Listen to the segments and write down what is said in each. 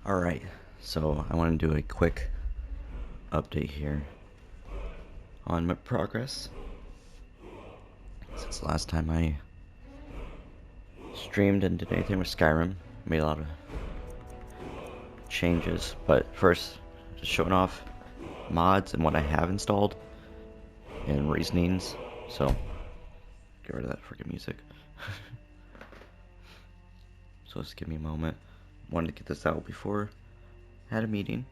Alright, so I want to do a quick update here on my progress. Since the last time I streamed and did anything with Skyrim, made a lot of changes, but first, just showing off mods and what I have installed and reasonings, so get rid of that freaking music. So just give me a moment. Wanted to get this out before I had a meeting.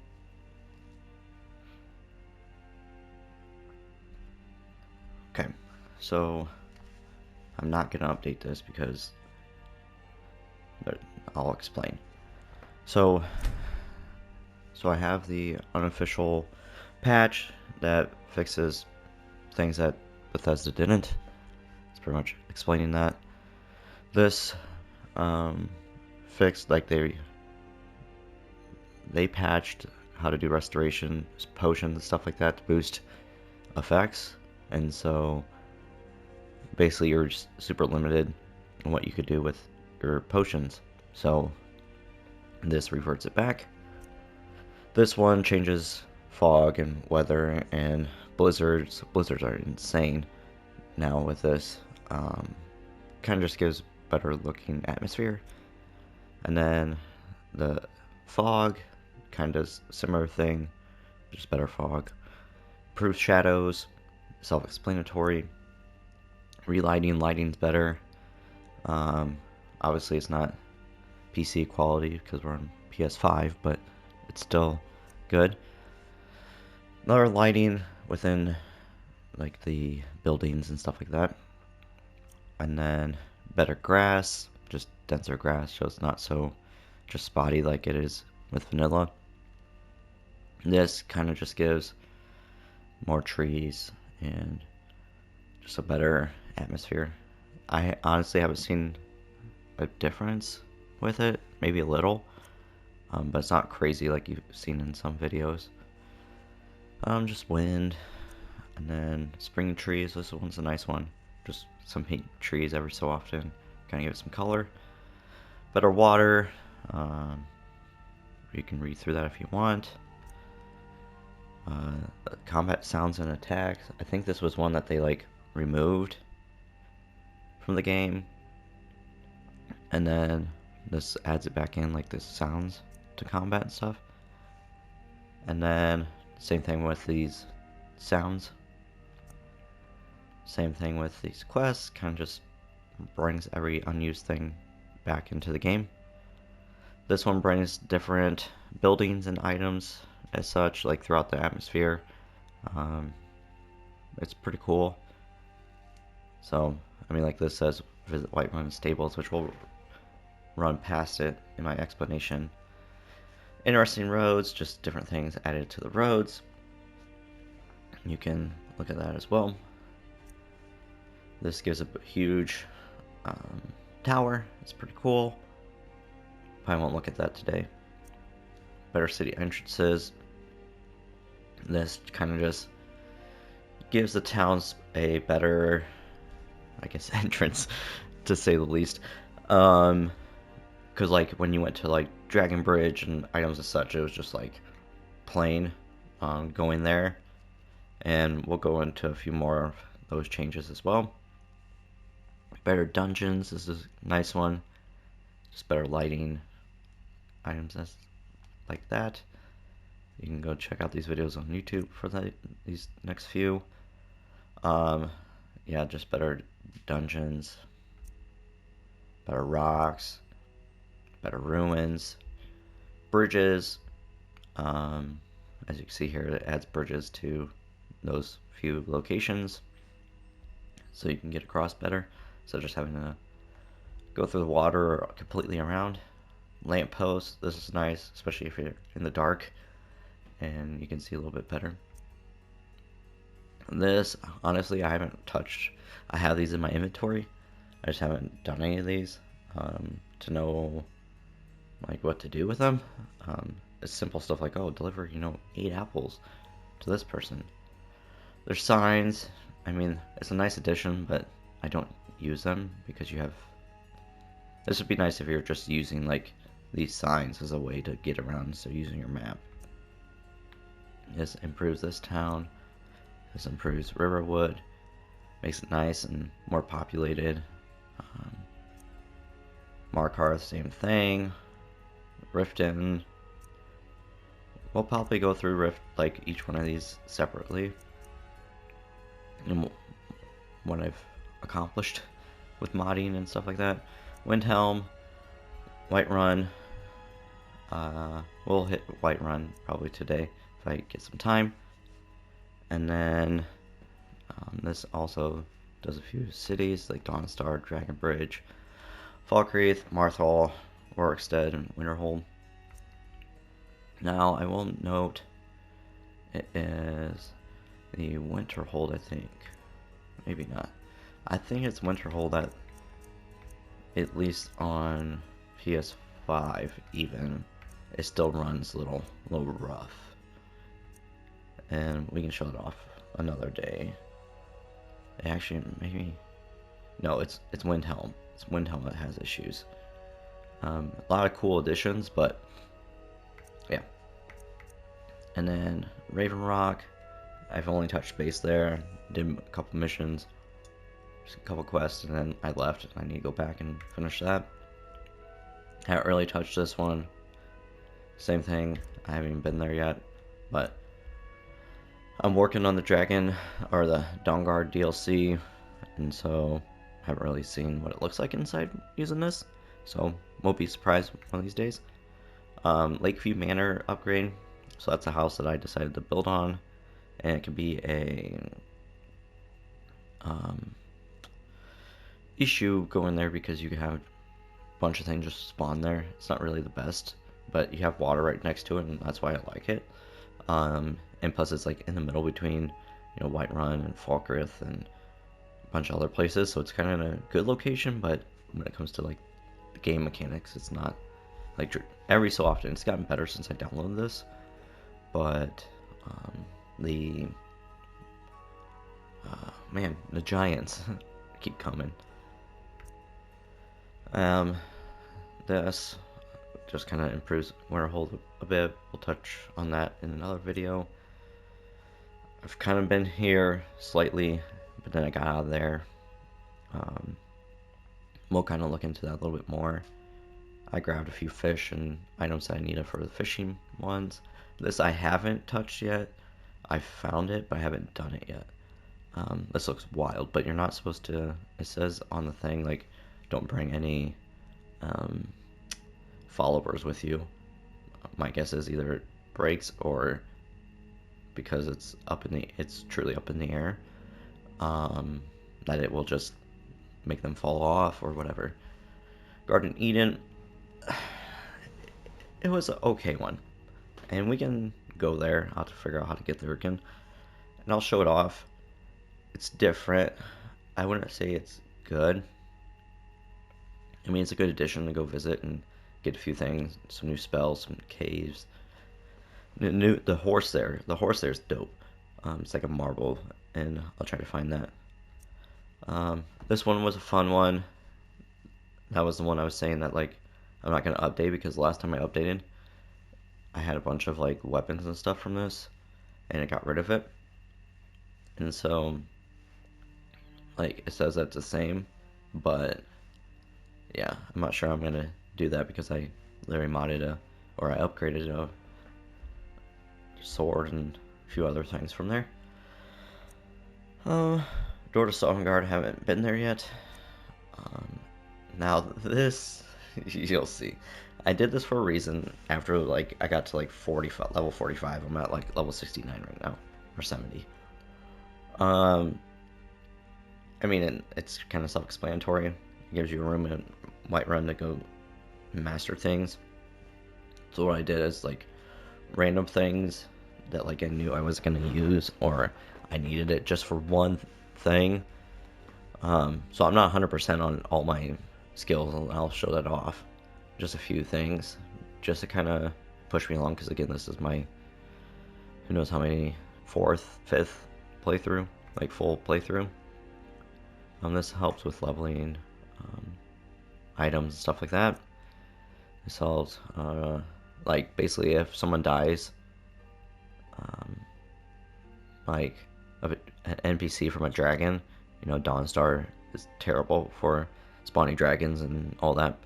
Okay, so I'm not gonna update this because, but I'll explain. So I have the unofficial patch that fixes things that Bethesda didn't. It's pretty much explaining that. This fixed, like they patched how to do restoration, potions, and stuff like that to boost effects, and so basically you're just super limited in what you could do with your potions. So this reverts it back. This one changes fog and weather and blizzards. Blizzards are insane now with this. Kind of just gives better looking atmosphere. And then the fog kind of does similar thing, just better fog. Improves shadows, self-explanatory. Relighting, lighting's better. Obviously it's not PC quality because we're on PS5, but it's still good. Another lighting within like the buildings and stuff like that. And then better grass, just denser grass, so it's not so just spotty like it is with vanilla. This kind of just gives more trees and just a better atmosphere. I honestly haven't seen a difference with it, maybe a little, but it's not crazy like you've seen in some videos. Just wind, and then spring trees. This one's a nice one. Just some pink trees every so often, kind of give it some color. Better water. You can read through that if you want. Combat sounds and attacks. I think this was one that they like removed from the game, and then this adds it back in, like this sounds to combat and stuff. And then same thing with these sounds, same thing with these quests, kind of just brings every unused thing back into the game. This one brings different buildings and items as such, like throughout the atmosphere. It's pretty cool. So, I mean, like this says, visit Whiterun Stables, which we'll run past it in my explanation. Interesting roads, just different things added to the roads. You can look at that as well. This gives a huge tower. It's pretty cool. Probably won't look at that today. Better city entrances. This kind of just gives the towns a better, I guess, entrance, to say the least. Because like when you went to like Dragon Bridge and items and such, it was just like plain going there. And we'll go into a few more of those changes as well. Better dungeons. This is a nice one. Just better lighting. Items like that. You can go check out these videos on YouTube for these next few. Yeah, just better dungeons, better rocks, better ruins, bridges. As you can see here, it adds bridges to those few locations, so you can get across better. So just having to go through the water or completely around. Lampposts, this is nice, especially if you're in the dark and you can see a little bit better. This, honestly, I haven't touched. I have these in my inventory. I just haven't done any of these to know like what to do with them. It's simple stuff like, oh, deliver 8 apples to this person. There's signs. I mean, it's a nice addition, but I don't use them because you have. This would be nice if you're just using like these signs as a way to get around, so using your map. This improves this town. This improves Riverwood. Makes it nice and more populated. Markarth, same thing. Riften. We'll probably go through Rift, like each one of these separately. And what I've accomplished with modding and stuff like that. Windhelm. Whiterun. We'll hit Whiterun probably today if I get some time. And then this also does a few cities like Dawnstar, Dragonbridge, Falkreath, Marthal, Rorikstead, and Winterhold. Now I will note it is the Winterhold, I think. Maybe not. I think it's Winterhold at least on PS5 even. It still runs a little rough. And we can show it off another day. Actually, maybe... No, it's Windhelm. It's Windhelm that has issues. A lot of cool additions, but... yeah. And then Raven Rock. I've only touched base there. Did a couple missions. Just a couple quests, and then I left. I need to go back and finish that. Haven't really touched this one. Same thing. I haven't even been there yet. But... I'm working on the Dragon, or the Dawnguard DLC, and so haven't really seen what it looks like inside using this, so won't be surprised one of these days. Lakeview Manor upgrade, so that's a house that I decided to build on, and it can be a issue going there because you have a bunch of things just spawn there. It's not really the best, but you have water right next to it, and that's why I like it. And plus it's like in the middle between, you know, Whiterun and Falkreath and a bunch of other places, so it's kind of in a good location, but when it comes to like the game mechanics, it's not like every so often. It's gotten better since I downloaded this, but the giants keep coming. This just kind of improves Winterhold a bit. We'll touch on that in another video. I've kind of been here slightly, but then I got out of there. We'll kind of look into that a little bit more. I grabbed a few fish and items that I needed for the fishing ones. This I haven't touched yet. I found it, but I haven't done it yet. This looks wild, but you're not supposed to... It says on the thing, like, don't bring any followers with you. My guess is either it breaks or because it's truly up in the air, that it will just make them fall off or whatever. Garden Eden, it was an okay one, and we can go there. I'll have to figure out how to get there again, and I'll show it off. It's different. I wouldn't say it's good. I mean, it's a good addition to go visit and get a few things, some new spells, some caves. The horse there is dope. It's like a marble, and I'll try to find that. This one was a fun one. That was the one I was saying that, like, I'm not gonna update because the last time I updated, I had a bunch of like weapons and stuff from this, and it got rid of it. And so, like, it says that's the same, but yeah, I'm not sure I'm gonna do that because I literally modded I upgraded a sword and a few other things from there. Door to Sovngarde, haven't been there yet. Now this, you'll see. I did this for a reason. After like I got to like level 45, I'm at like level 69 right now, or 70. I mean, it's kind of self-explanatory. It gives you room in Whiterun to go master things. So what I did is like random things that like I knew I was gonna use, or I needed it just for one thing. So I'm not 100% on all my skills, and I'll show that off. Just a few things, just to kind of push me along, because again, this is my, who knows how many, 4th, 5th playthrough, like full playthrough. This helps with leveling items and stuff like that. It sells, like, basically if someone dies, um, like, an NPC from a dragon, you know, Dawnstar is terrible for spawning dragons and all that.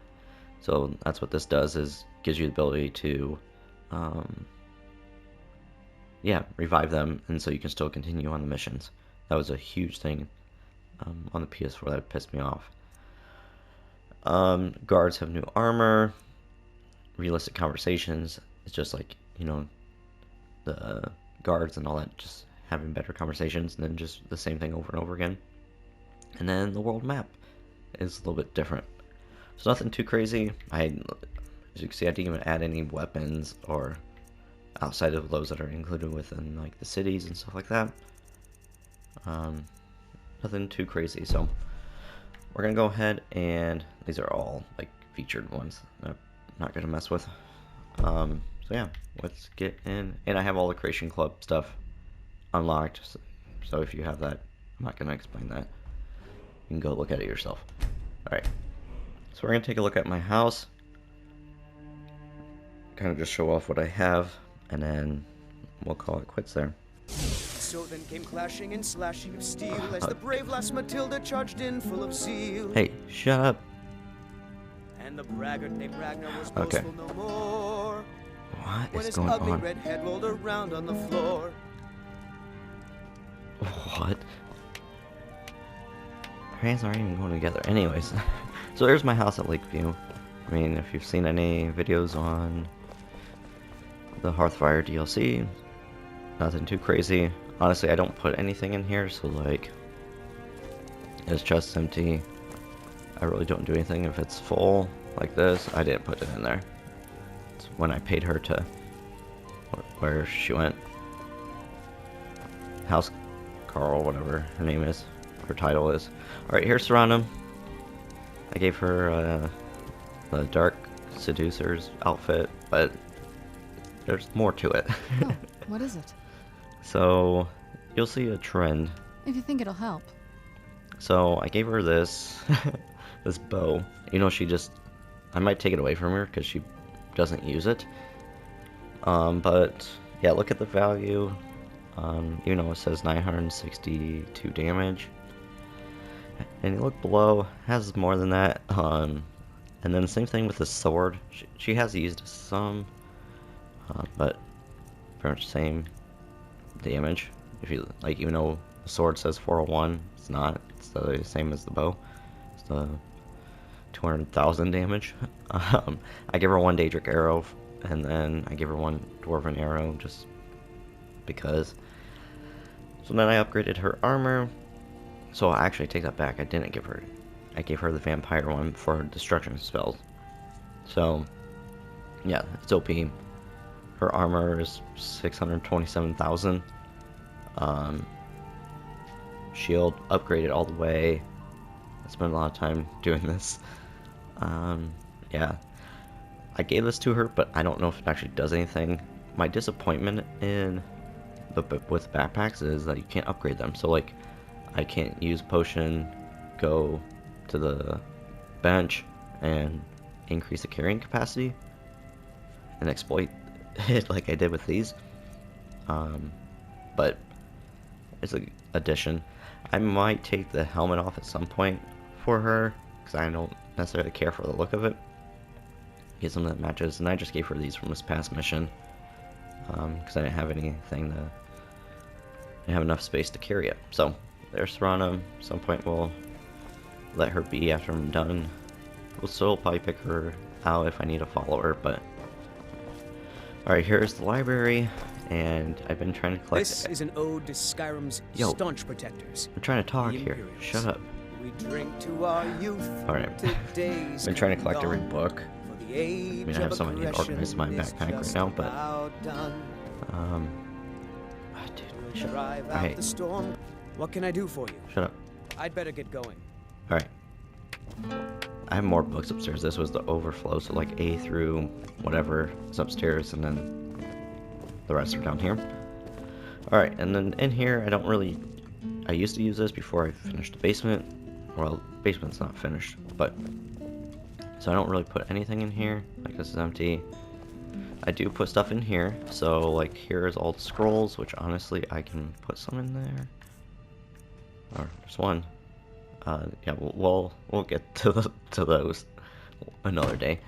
So that's what this does, is gives you the ability to, yeah, revive them, and so you can still continue on the missions. That was a huge thing on the PS4 that pissed me off. Guards have new armor. Realistic conversations. It's just like, you know, the guards and all that, just having better conversations, and then just the same thing over and over again. And then the world map is a little bit different. So nothing too crazy. As you can see, I didn't even add any weapons or outside of those that are included within like the cities and stuff like that. Nothing too crazy. So we're gonna go ahead, and these are all like featured ones that I'm not gonna mess with. So yeah, let's get in. And I have all the Creation Club stuff unlocked. So if you have that, I'm not gonna explain that. You can go look at it yourself. Alright. So we're gonna take a look at my house. Kind of just show off what I have, and then we'll call it quits there. So then came clashing and slashing of steel as the brave lass Matilda charged in full of zeal. Hey, shut up. And the braggart named Ragnar was boastful no more. What when is his going ugly on? red head rolled around on the floor. What? Our hands aren't even going together. Anyways, so there's my house at Lakeview. I mean, if you've seen any videos on the Hearthfire DLC, nothing too crazy. Honestly, I don't put anything in here, so like, it's just empty. I really don't do anything. If it's full like this, I didn't put it in there. It's when I paid her to where she went. House Carl, whatever her name is, her title is. Alright, here's Serrano. I gave her the Dark Seducer's outfit, but there's more to it. Oh, what is it? So, you'll see a trend. If you think it'll help. So, I gave her this, this bow. You know, I might take it away from her because she doesn't use it. But, yeah, look at the value. Even though it says 962 damage. And you look below, has more than that. And then the same thing with the sword. She has used some, but pretty much same damage. If you like, even though the sword says 401, it's not. It's the same as the bow. It's the 200,000 damage. I give her one Daedric arrow, and then I give her one Dwarven arrow, just because. So then I upgraded her armor. So I actually take that back. I didn't give her. I gave her the vampire one for her destruction spells. So yeah, it's OP. Her armor is 627,000. Shield upgraded all the way. I spent a lot of time doing this. Yeah, I gave this to her, but I don't know if it actually does anything. My disappointment with backpacks is that you can't upgrade them. So like, I can't use potion, go to the bench, and increase the carrying capacity, and exploit it like I did with these. But it's an addition. I might take the helmet off at some point for her, because I don't necessarily care for the look of it. Get something that matches, and I just gave her these from this past mission, because I didn't have anything to. I didn't have enough space to carry it. So there's Serrano. At some point we'll let her be after I'm done. We'll still probably pick her out if I need to follow her, but alright, here's the library, and I've been trying to collect. This is an ode to Skyrim's staunch protectors. I'm trying to talk the here. Imperials. Shut up. We drink to our youth. Alright. Today's I've been trying to collect every gone. book. For the age I mean, I have of so many aggression organized in my is backpack right just now, but about done. dude, We'll drive out Alright. the storm. What can I do for you? Shut up. I'd better get going. Alright. I have more books upstairs. This was the overflow, so like A through whatever is upstairs, and then the rest are down here. Alright, and then in here, I used to use this before I finished the basement. Well, basement's not finished, but So I don't really put anything in here. Like, this is empty. I do put stuff in here. So, like, here's all the scrolls, which honestly I can put some in there. Or there's one. Yeah, we'll get to those another day.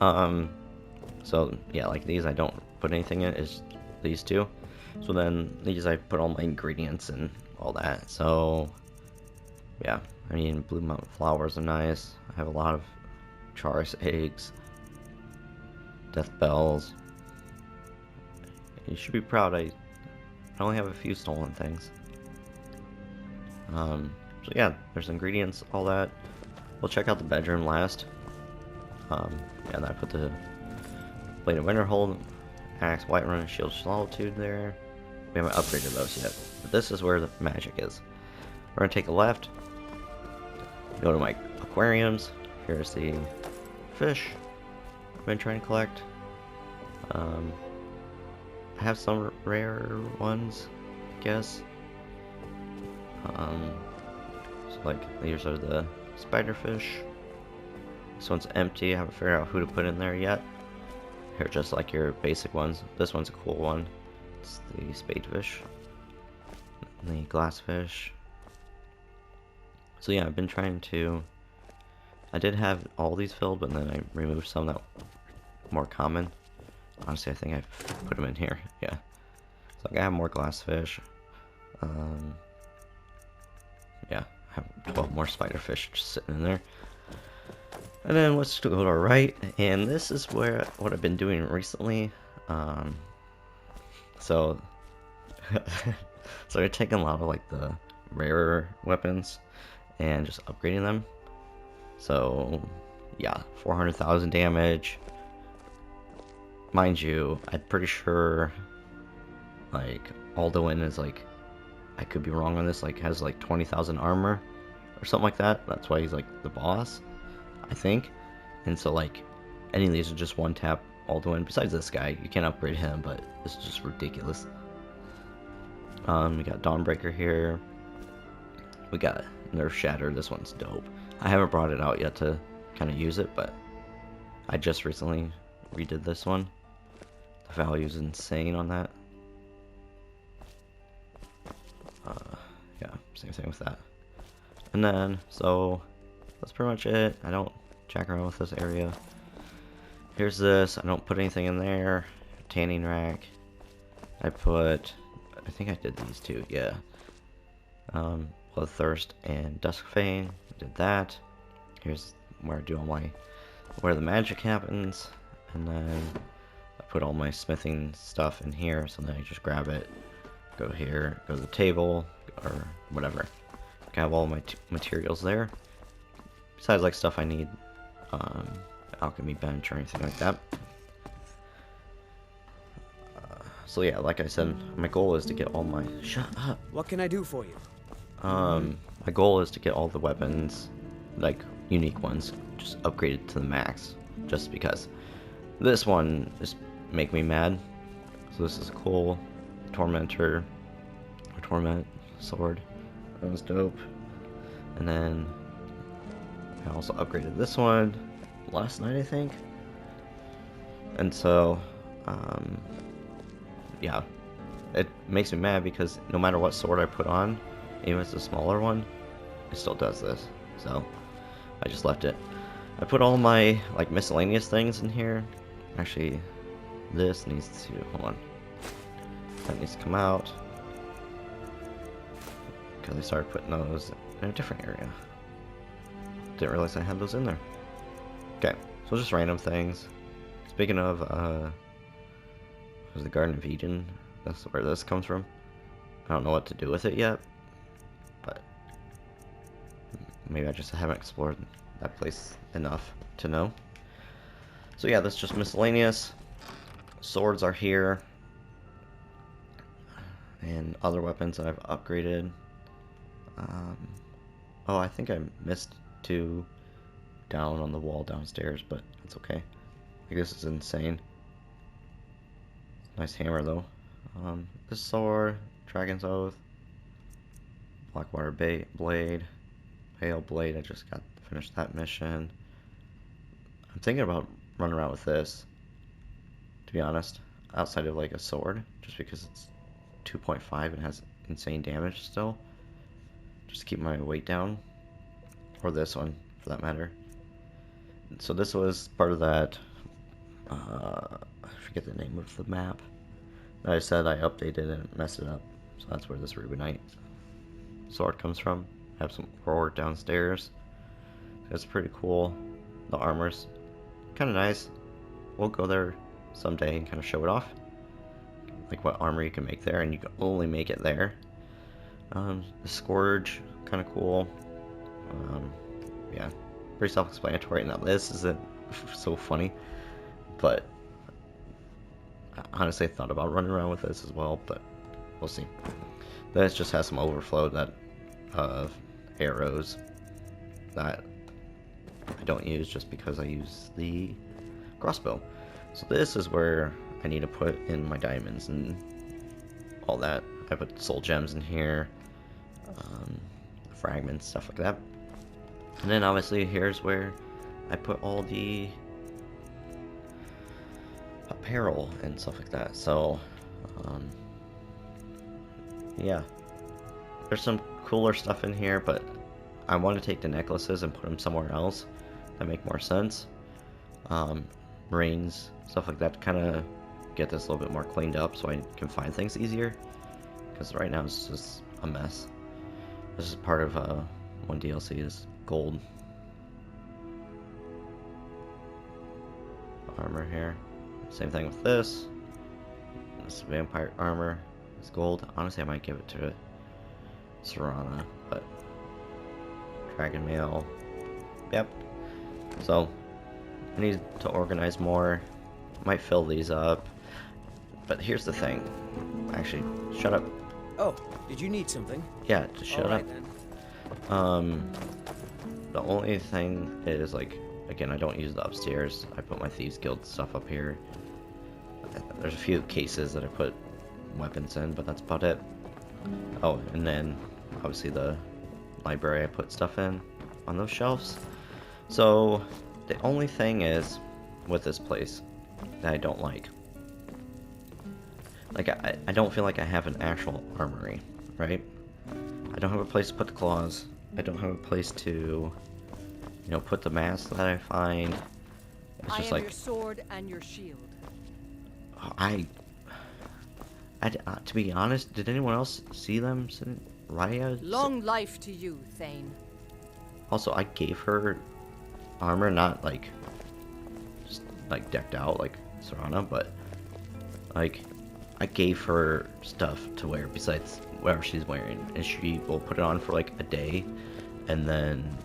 So yeah, like these I don't put anything in. It's these two. So then these I put all my ingredients and all that. So yeah, I mean, blue mountain flowers are nice. I have a lot of Charis eggs, death bells. You should be proud. I only have a few stolen things. So yeah, there's ingredients, all that. We'll check out the bedroom last. And I put the Blade of Winterhold, Axe, Whiterun, and Shield of Solitude there. We haven't upgraded those yet, but this is where the magic is. We're gonna take a left, go to my aquariums. Here's the fish I've been trying to collect. I have some rare ones, I guess. So like these are the spiderfish. This one's empty. I haven't figured out who to put in there yet. Here, just like your basic ones. This one's a cool one. It's the spadefish, the glassfish. So yeah, I've been trying to. I did have all these filled, but then I removed some that were more common. Honestly, I think I put them in here. Yeah. So like, I have more glassfish. Yeah, I have 12 more spiderfish just sitting in there. And then let's go to our right, and this is where what I've been doing recently. So I'm taking a lot of like the rarer weapons and just upgrading them. So yeah, 400,000 damage. Mind you, I'm pretty sure like Alduin is like, I could be wrong on this, like has like 20,000 armor or something like that. That's why he's like the boss, I think. And so like any of these are just one tap Alduin. Besides this guy, you can't upgrade him, but it's just ridiculous. We got Dawnbreaker here. We got Nerf Shatter. This one's dope. I haven't brought it out yet to kind of use it, but I just recently redid this one. The value is insane on that. Yeah, same thing with that. And then, so that's pretty much it. I don't jack around with this area. Here's this. I don't put anything in there. Tanning rack. I think I did these two, yeah. Bloodthirst and Duskfang. Did that. Here's where I do all my, where the magic happens. And then I put all my smithing stuff in here, so then I just grab it, go here, go to the table, or whatever. I have all my materials there. Besides like stuff I need, alchemy bench or anything like that. So yeah, like I said, my goal is to get all my... Shut up! What can I do for you? My goal is to get all the weapons, like unique ones, just upgraded to the max, just because. This one just make me mad. So this is a cool Tormentor, or Torment sword. That was dope. And then I also upgraded this one last night, I think. And so, yeah, it makes me mad because no matter what sword I put on, even if it's a smaller one, it still does this. So I just left it. I put all my like miscellaneous things in here. Actually, this needs to, hold on, that needs to come out because I started putting those in a different area. Didn't realize I had those in there. Okay, so just random things. Speaking of, was the Garden of Eden? That's where this comes from. I don't know what to do with it yet, but maybe I just haven't explored that place enough to know. So yeah, that's just miscellaneous. Swords are here, and other weapons that I've upgraded. Oh, I think I missed 2 down on the wall downstairs, but that's okay. Like, this is insane. Nice hammer though. This sword, Dragon's Oath, Blackwater Blade, Pale Blade. I just got finished that mission. I'm thinking about running around with this, to be honest, outside of like a sword, just because it's 2.5 and has insane damage still. Just to keep my weight down, or this one for that matter. So this was part of that, I forget the name of the map that I said I updated and messed it up. So that's where this Rubinite sword comes from. I have some ore downstairs. It's pretty cool. The armor's kind of nice. We'll go there someday and kind of show it off, like what armor you can make there, and you can only make it there. The Scourge, kind of cool. Yeah, pretty self-explanatory. Now this isn't so funny, but I honestly thought about running around with this as well, but we'll see. This just has some overflow that of arrows that I don't use just because I use the crossbow. So this is where I need to put in my diamonds and all that. I put soul gems in here, fragments, stuff like that. And then obviously here's where I put all the apparel and stuff like that. So yeah, there's some cooler stuff in here, but I want to take the necklaces and put them somewhere else that make more sense. Rings, stuff like that, to kind of get this a little bit more cleaned up so I can find things easier, because right now it's just a mess. This is part of one DLC is gold armor here. Same thing with this. This vampire armor is gold. Honestly, I might give it to Serana, but dragon mail. Yep. So I need to organize more. Might fill these up. But here's the thing. Actually, shut up. Oh, did you need something? Yeah, just shut up. Then. The only thing is, like, again, I don't use the upstairs. I put my Thieves Guild stuff up here. There's a few cases that I put weapons in, but that's about it. Oh, and then obviously the library I put stuff in on those shelves. So the only thing is with this place that I don't like I don't feel like I have an actual armory, right? I don't have a place to put the claws. I don't have a place to, you know, put the mask that I find. It's just like your sword and your shield. To be honest, did anyone else see them? Raya? Long life to you, Thane. Also, I gave her armor, not like just like decked out like Serana, but like I gave her stuff to wear besides whatever she's wearing, and she will put it on for like a day, and then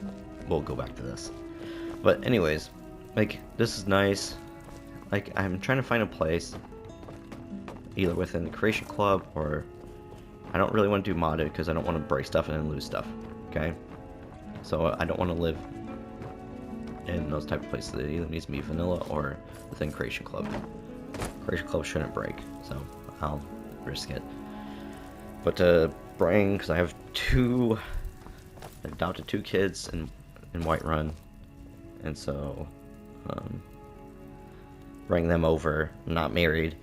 we'll go back to this. But anyways, like, this is nice. Like, I'm trying to find a place either within the Creation Club, or I don't really want to do modded because I don't want to break stuff and then lose stuff, okay? So I don't want to live in those type of places. It either needs to be vanilla or within Creation Club. Creation Club shouldn't break, so I'll risk it. But to bring, because I have adopted two kids in Whiterun, and so bring them over, not married,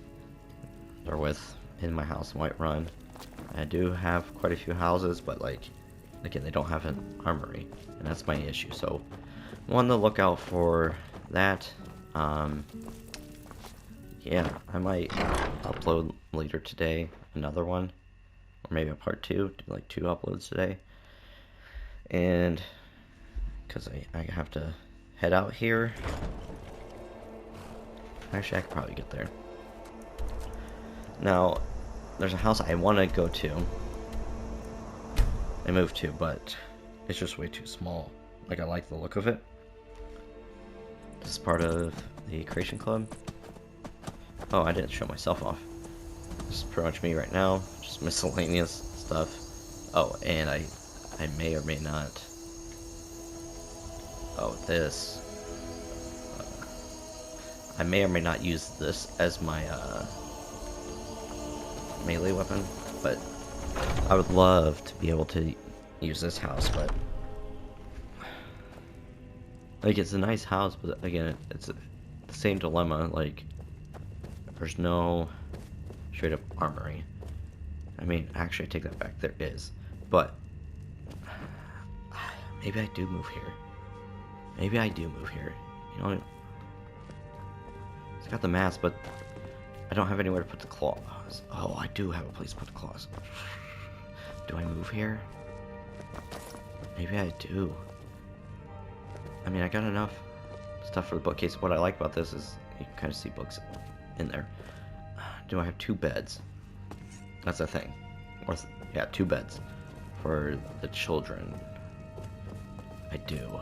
they're in my house in Whiterun. I do have quite a few houses, but like, again, they don't have an armory, and that's my issue. So I'm on the lookout for that. Yeah, I might upload later today another one, or maybe a part 2, do like 2 uploads today. And because I have to head out here. Actually, I could probably get there. Now, there's a house I want to go to and move to, but it's just way too small. Like, I like the look of it. This is part of the Creation Club. Oh, I didn't show myself off. This is pretty much me right now. Just miscellaneous stuff. Oh, and I may or may not. Oh, this. I may or may not use this as my melee weapon, but I would love to be able to use this house, but Like, it's a nice house, but again, it's the same dilemma. Like, there's no straight up armory. I mean, actually, I take that back. There is. But maybe I do move here. Maybe I do move here. You know, it's got the mask, but I don't have anywhere to put the claws. Oh, I do have a place to put the claws. Do I move here? Maybe I do. I mean, I got enough stuff for the bookcase. What I like about this is you can kind of see books in there. Do I have 2 beds? That's a thing. Or, yeah, 2 beds for the children. I do.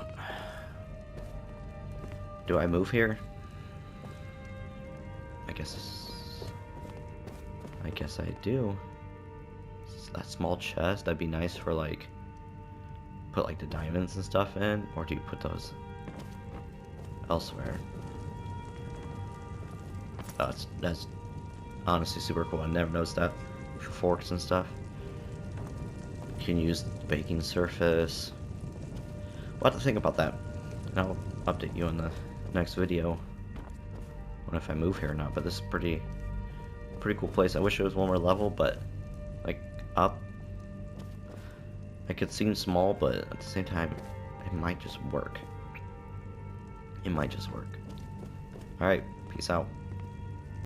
Do I move here? I guess I do. That small chest, that'd be nice for like put like the diamonds and stuff in, or do you put those elsewhere? That's honestly super cool. I never noticed that for forks and stuff. You can use the baking surface. We'll have to think about that. And I'll update you in the next video on if I move here or not. But this is pretty cool place. I wish it was one more level, but like up, like it seems small, but at the same time, it might just work. It might just work. All right, peace out.